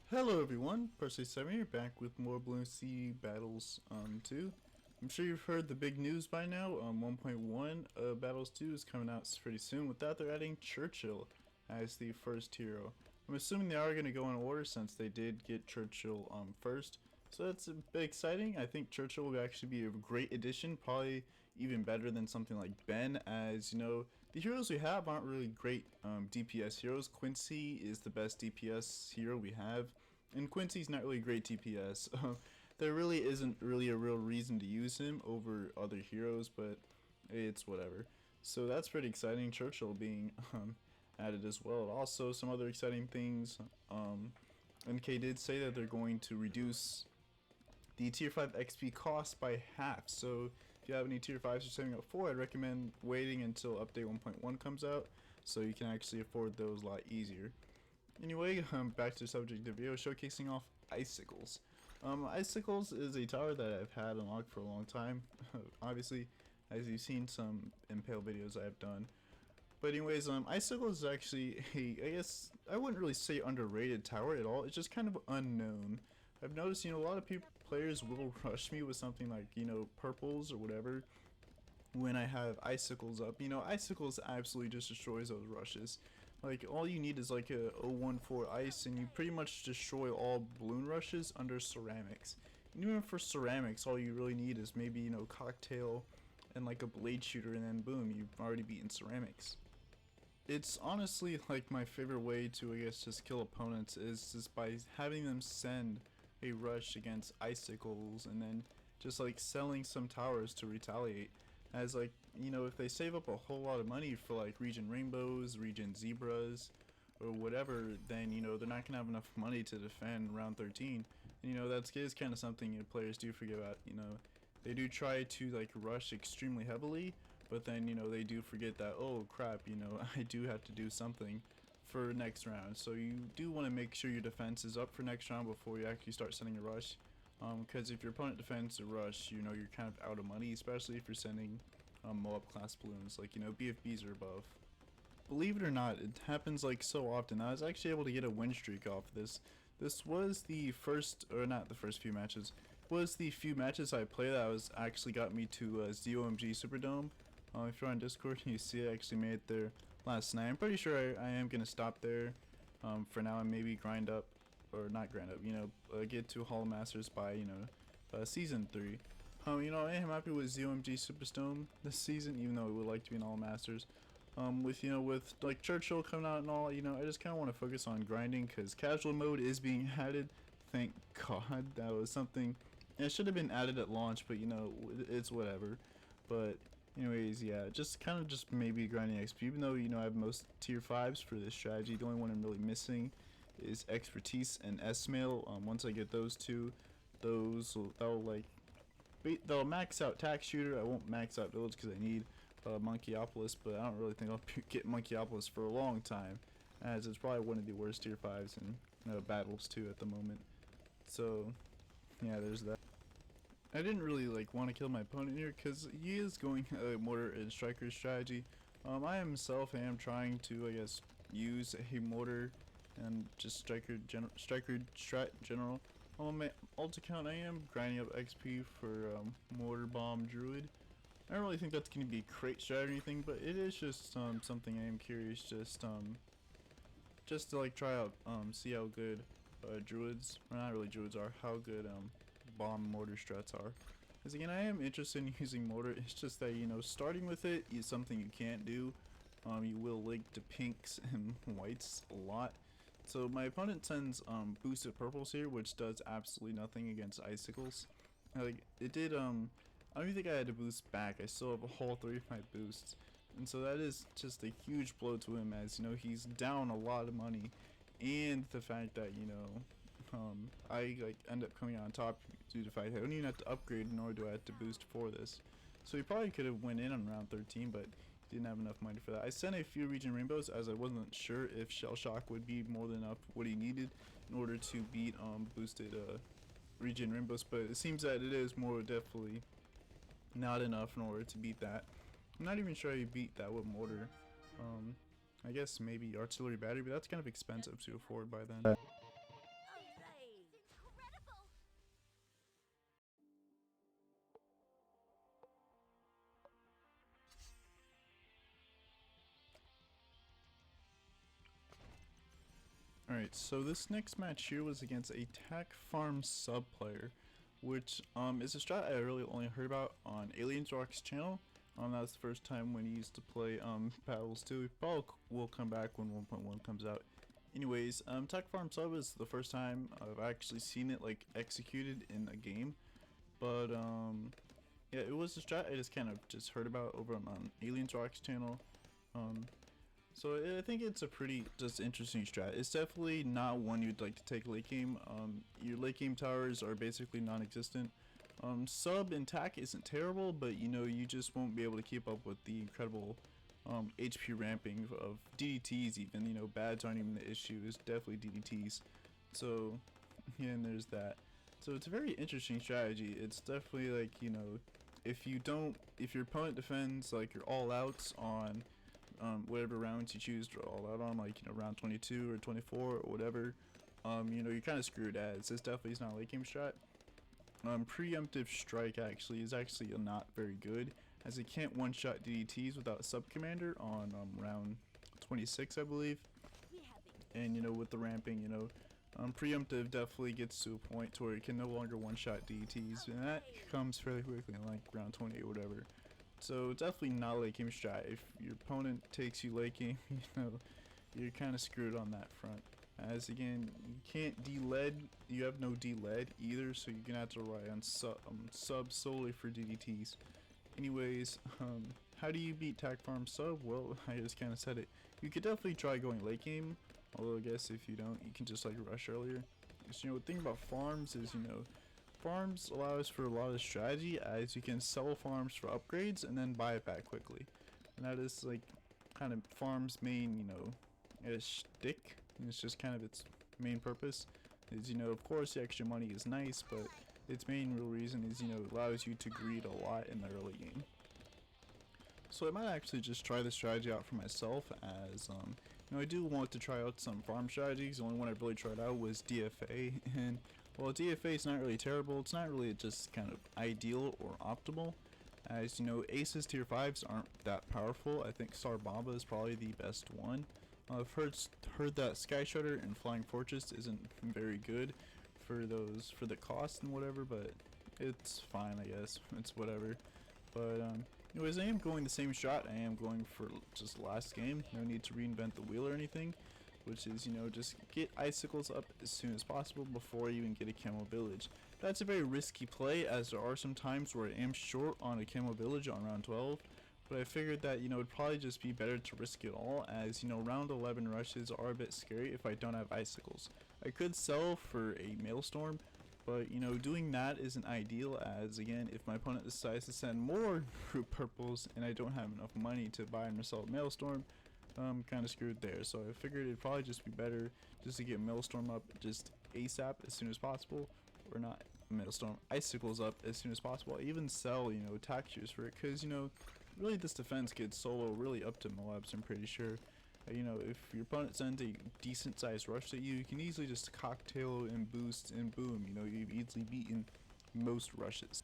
Hello everyone, Percy7 here, back with more Bloons TD Battles 2. I'm sure you've heard the big news by now. 1.1 Battles 2 is coming out pretty soon. With that, they're adding Churchill as the first hero. I'm assuming they are going to go in order since they did get Churchill first. So that's a bit exciting. I think Churchill will actually be a great addition, probably even better than something like Ben, as you know, the heroes we have aren't really great DPS heroes. Quincy is the best DPS hero we have, and Quincy's not really great DPS. There really isn't really a real reason to use him over other heroes, but it's whatever. So that's pretty exciting, Churchill being added as well. Also, some other exciting things, NK did say that they're going to reduce the tier 5 XP cost by half. So if you have any tier 5s you're saving up for, I'd recommend waiting until update 1.1 comes out so you can actually afford those a lot easier. Anyway, back to the subject of the video, showcasing off Icicles. Icicles is a tower that I've had unlocked for a long time. Obviously, as you've seen some impale videos I've done. But anyways, Icicles is actually I guess I wouldn't really say underrated tower at all. It's just kind of unknown. I've noticed, a lot of players will rush me with something like, purples or whatever when I have Icicles up. Icicles absolutely just destroys those rushes. Like, all you need is like a 014 ice and you pretty much destroy all balloon rushes under ceramics. And even for ceramics, all you really need is maybe, cocktail and like a blade shooter, and then boom, you've already beaten ceramics. It's honestly like my favorite way to, I guess, just kill opponents is just by having them send a rush against Icicles and then just like selling some towers to retaliate. As like, if they save up a whole lot of money for like region rainbows, region zebras, or whatever, then they're not gonna have enough money to defend round 13. And that is kind of something players do forget about. They do try to like rush extremely heavily, but then they do forget that, oh crap, I do have to do something for next round. So you do want to make sure your defense is up for next round before you actually start sending a rush, because if your opponent defends a rush, you're kind of out of money, especially if you're sending Moab class balloons, like BFBs or above. Believe it or not, it happens like so often. I was actually able to get a win streak off this. This was the first, or not the first few matches, was the few matches I played that was actually got me to ZOMG Superdome. If you're on Discord, you see I actually made it there last night. I'm pretty sure I am going to stop there for now and maybe grind up, or not grind up, get to Hall Masters by, Season 3. I am happy with ZOMG Superstone this season, even though I would like to be in All Masters. With like Churchill coming out and all, I just kind of want to focus on grinding because casual mode is being added. Thank God. That was something, and it should have been added at launch, but it's whatever. But anyways, yeah, just maybe grinding XP, even though I have most tier 5s for this strategy. The only one I'm really missing is expertise and S-mail. Once I get those two, that'll max out tax shooter. I won't max out village because I need Monkeyopolis, but I don't really think I'll get Monkeyopolis for a long time, as it's probably one of the worst tier 5s in battles too at the moment. So yeah, there's that. I didn't really want to kill my opponent here because he is going mortar and striker strategy. I myself am trying to, I guess, use a mortar and just striker strat general. On my ult account, I am grinding up XP for mortar bomb druid. I don't really think that's going to be a great strat or anything, but it is just something I am curious just to try out, see how good druids, or not really druids are, how good bomb mortar strats are. Because again, I am interested in using mortar. It's just that starting with it is something you can't do. You will link to pinks and whites a lot. So my opponent sends boosted purples here, which does absolutely nothing against Icicles. Like it did I don't even think I had to boost back. I still have a whole 3 of my boosts. And so that is just a huge blow to him, as he's down a lot of money. And the fact that, I end up coming on top due to fight. I don't even have to upgrade, nor do I have to boost for this. So he probably could have went in on round 13, but he didn't have enough money for that. I sent a few region rainbows as I wasn't sure if Shell Shock would be more than enough what he needed in order to beat boosted region rainbows, but it seems that it is more definitely not enough in order to beat that. I'm not even sure you beat that with mortar. I guess maybe artillery battery, but that's kind of expensive to afford by then. Alright, so this next match here was against a Tack Farm sub player, which is a strat I really only heard about on Aliens Rock's channel. That was the first time when he used to play Battles 2. He probably will come back when 1.1 comes out. Anyways, Tack Farm sub is the first time I've actually seen it like executed in a game. But yeah, it was a strat I just kind of just heard about over on Aliens Rock's channel. So I think it's a pretty just interesting strat. It's definitely not one you'd like to take late game. Your late game towers are basically non-existent. Sub and tack isn't terrible, but you know, you just won't be able to keep up with the incredible HP ramping of DDTs even. You know, bads aren't even the issue, it's definitely DDTs. So yeah, and there's that. So it's a very interesting strategy. It's definitely like, you know, if your opponent defends like your all outs on whatever rounds you choose to all out on, like, you know, round 22 or 24 or whatever, you know, you're kind of screwed. As this definitely is not a late game strat. Preemptive strike actually is not very good, as it can't one-shot DDTs without sub commander on round 26, I believe. And you know, with the ramping, you know, preemptive definitely gets to a point to where it can no longer one-shot DDTs, and that comes fairly quickly in like round 20 or whatever. So definitely not a late game strat. If your opponent takes you late game, you know, you're kind of screwed on that front. As again, you can't D-lead, you have no D-lead either, so you're gonna have to rely on sub solely for DDTs. Anyways, how do you beat Tack Farm sub? Well, I just kind of said it. You could definitely try going late game, although I guess if you don't, you can just like rush earlier. Because, you know, the thing about farms is, you know, farms allows for a lot of strategy, as you can sell farms for upgrades and then buy it back quickly. And that is like kind of farms main, you know, shtick. And it's just kind of its main purpose is, you know, of course the extra money is nice, but its main real reason is, you know, it allows you to greed a lot in the early game. So I might actually just try the strategy out for myself, as you know, I do want to try out some farm strategies. The only one I really tried out was DFA, and well, DFA is not really terrible. It's not really just kind of ideal or optimal, as you know, aces tier 5s aren't that powerful. I think Sarbaba is probably the best one. I've heard that Sky Shredder and Flying Fortress isn't very good for the cost and whatever, but it's fine, I guess. It's whatever. But anyways, I am going the same shot I am going for just last game. No need to reinvent the wheel or anything, which is, you know, just get icicles up as soon as possible before you even get a camo village. That's a very risky play, as there are some times where I am short on a camo village on round 12. But I figured that, you know, it'd probably just be better to risk it all, as, you know, round 11 rushes are a bit scary if I don't have icicles. I could sell for a maelstrom, but, you know, doing that isn't ideal, as, again, if my opponent decides to send more group purples and I don't have enough money to buy and resell maelstrom, I'm kind of screwed there. So I figured it'd probably just be better just to get maelstrom up just ASAP as soon as possible, or not maelstrom, icicles up as soon as possible. I even sell, you know, attack shoes for it, because, you know, really this defense gets solo really up to Moabs, I'm pretty sure. You know, if your opponent sends a decent sized rush at you, you can easily just cocktail and boost and boom, you know, you've easily beaten most rushes.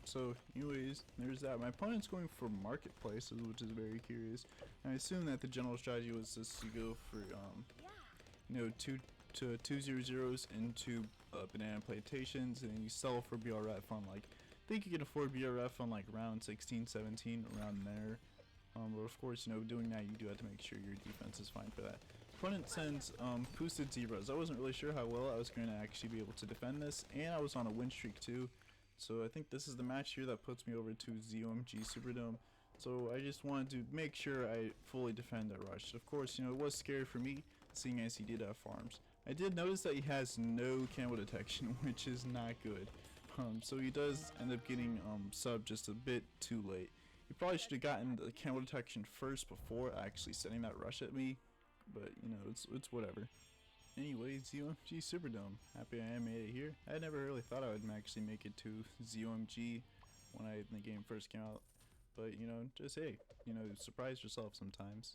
So anyways, there's that. My opponent's going for marketplaces, which is very curious. And I assume that the general strategy was just to go for you know, two 200s into banana plantations, and then you sell for BRF on like, I think you can afford BRF on like round 16, 17, around there. But of course, you know, doing that, you do have to make sure your defense is fine for that. Opponent sends boosted zebras. I wasn't really sure how well I was going to actually be able to defend this, and I was on a win streak too. So I think this is the match here that puts me over to ZOMG Superdome. So I just wanted to make sure I fully defend that rush. Of course, you know, it was scary for me, seeing as he did have farms. I did notice that he has no camo detection, which is not good. So he does end up getting sub just a bit too late. He probably should have gotten the camo detection first before actually sending that rush at me, but you know, it's whatever. Anyways, ZOMG Superdome. Happy I made it here. I never really thought I would actually make it to ZOMG when the game first came out, but you know, just hey, you know, surprise yourself sometimes.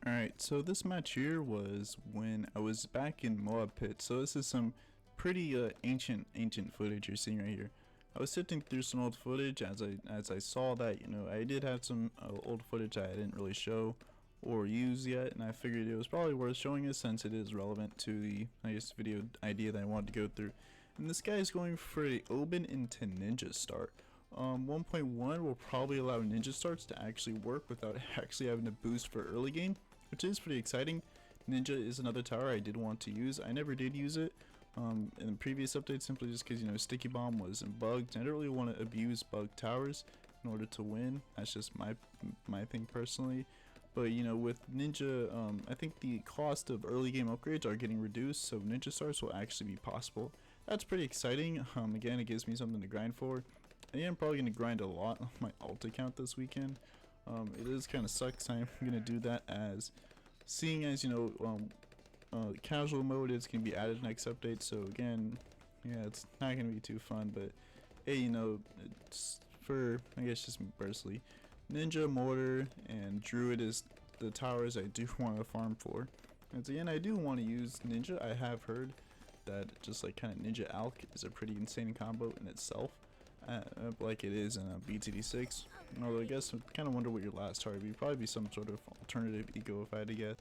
Alright, so this match here was when I was back in Moab Pit. So this is some pretty ancient footage you're seeing right here. I was sifting through some old footage as I saw that, you know, I did have some old footage I didn't really show or use yet, and I figured it was probably worth showing it since it is relevant to the, I guess, video idea that I wanted to go through. And this guy is going for a Oban into Ninja start. 1.1 will probably allow Ninja starts to actually work without actually having to boost for early game, which is pretty exciting. Ninja is another tower I did want to use. I never did use it in the previous update simply just because, you know, Sticky Bomb was bugged. I don't really want to abuse bugged towers in order to win. That's just my thing personally. But, you know, with Ninja, I think the cost of early game upgrades are getting reduced, so Ninja starts will actually be possible. That's pretty exciting. Again, it gives me something to grind for. I am probably going to grind a lot on my alt account this weekend. It is kind of sucks. I'm going to do that as, seeing as, you know, casual mode is going to be added next update. So again, yeah, it's not going to be too fun. But hey, you know, it's for, I guess, just me personally, Ninja, Mortar, and Druid is the towers I do want to farm for. And again, I do want to use Ninja. I have heard that just like kind of Ninja Alk is a pretty insane combo in itself. Like it is in BTD6. Although I guess I kind of wonder what your last target would be. Probably be some sort of alternative eco if I had to guess.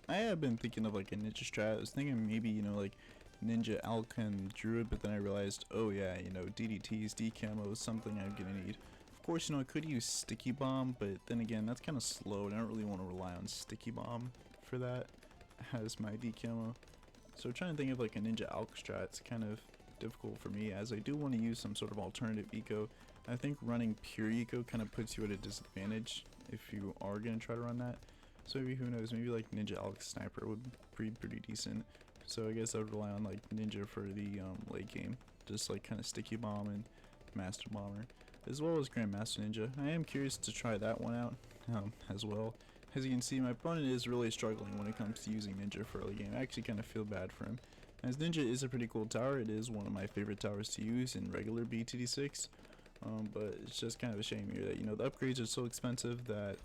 I have been thinking of like a Ninja strat. I was thinking maybe, you know, like Ninja, Alk, and Druid, but then I realized, oh yeah, you know, DDTs, D-camo is something I'm gonna need. Of course, you know, I could use Sticky Bomb, but then again, that's kind of slow, and I don't really want to rely on Sticky Bomb for that as my D-camo. So trying to think of like a Ninja Alk strat, it's kind of difficult for me, as I do want to use some sort of alternative eco. I think running pure eco kind of puts you at a disadvantage if you are going to try to run that. So maybe, who knows, maybe like Ninja Alk Sniper would be pretty decent. So I guess I would rely on like Ninja for the late game, just like kind of Sticky Bomb and Master Bomber, as well as Grandmaster Ninja. I am curious to try that one out as well. As you can see, my opponent is really struggling when it comes to using Ninja for early game. I actually kind of feel bad for him, as Ninja is a pretty cool tower. It is one of my favorite towers to use in regular BTD6. But it's just kind of a shame here that, you know, the upgrades are so expensive that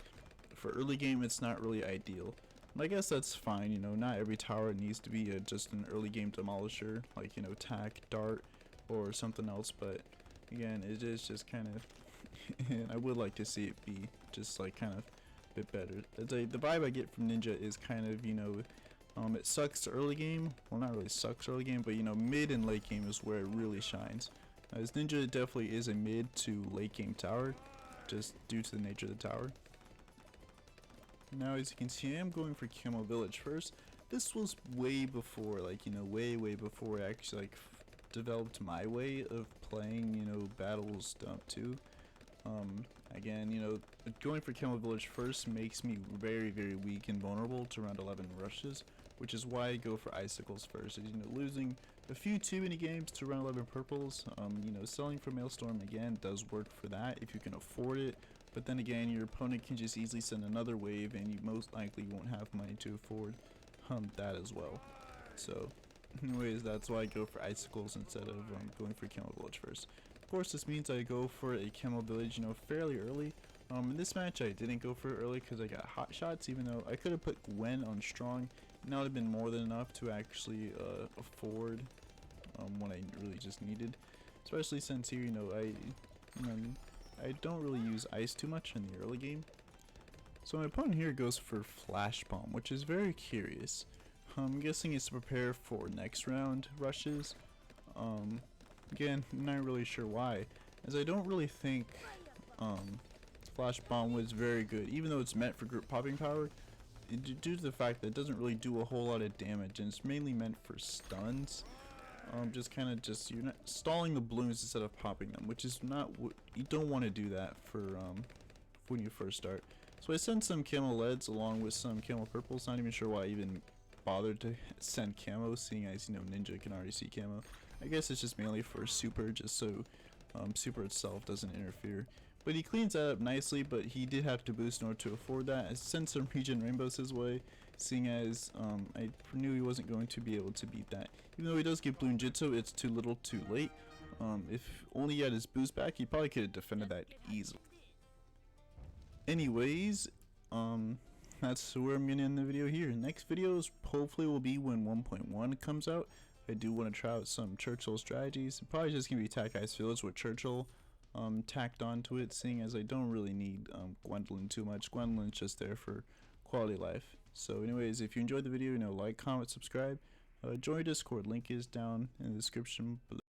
for early game it's not really ideal. And I guess that's fine, you know, not every tower needs to be just an early game demolisher, like, you know, Tack, Dart, or something else. But again, it is just kind of, and I would like to see it be just like kind of a bit better. The vibe I get from Ninja is kind of, you know, it sucks early game. Well, not really sucks early game, but, you know, mid and late game is where it really shines. As Ninja definitely is a mid to late game tower, just due to the nature of the tower. Now, as you can see, I am going for Camo Village first. This was way before, like, you know, way before I actually like developed my way of playing, you know, Battles 2. Again, you know, going for Camo Village first makes me very weak and vulnerable to round 11 rushes, which is why I go for Icicles first. As you know, losing a few too many games to round 11 purples, you know, selling for Maelstrom again does work for that if you can afford it. But then again, your opponent can just easily send another wave, and you most likely won't have money to afford that as well. So, anyways, that's why I go for Icicles instead of going for Camo Village first. Of course, this means I go for a Camo Village, you know, fairly early. In this match, I didn't go for it early because I got hot shots, even though I could have put Gwen on strong, and that would have been more than enough to actually afford what I really just needed. Especially since here, you know, I don't really use ice too much in the early game. So my opponent here goes for Flash Bomb, which is very curious. I'm guessing it's to prepare for next round rushes. Again, I'm not really sure why, as I don't really think Flash Bomb was very good, even though it's meant for group popping power. Due to the fact that it doesn't really do a whole lot of damage, and it's mainly meant for stuns. Just kind of you're not stalling the balloons instead of popping them, which is not what you don't want to do that for when you first start. So I sent some camo leads along with some camo purples. Not even sure why I even bothered to send camo, seeing as, you know, Ninja can already see camo. I guess it's just mainly for super, just so super itself doesn't interfere. But he cleans that up nicely, but he did have to boost in order to afford that. I sent some regen rainbows his way, seeing as I knew he wasn't going to be able to beat that. Even though he does get Bloon Jitsu, it's too little too late. If only he had his boost back, he probably could have defended that easily. Anyways, that's where I'm gonna end the video here. Next videos hopefully will be when 1.1 comes out. I do want to try out some Churchill strategies. Probably just gonna be attack ice fields with Churchill tacked onto it, seeing as I don't really need Gwendolyn too much. Gwendolyn's just there for quality life. So anyways, if you enjoyed the video, like, comment, subscribe. Join Discord, link is down in the description below.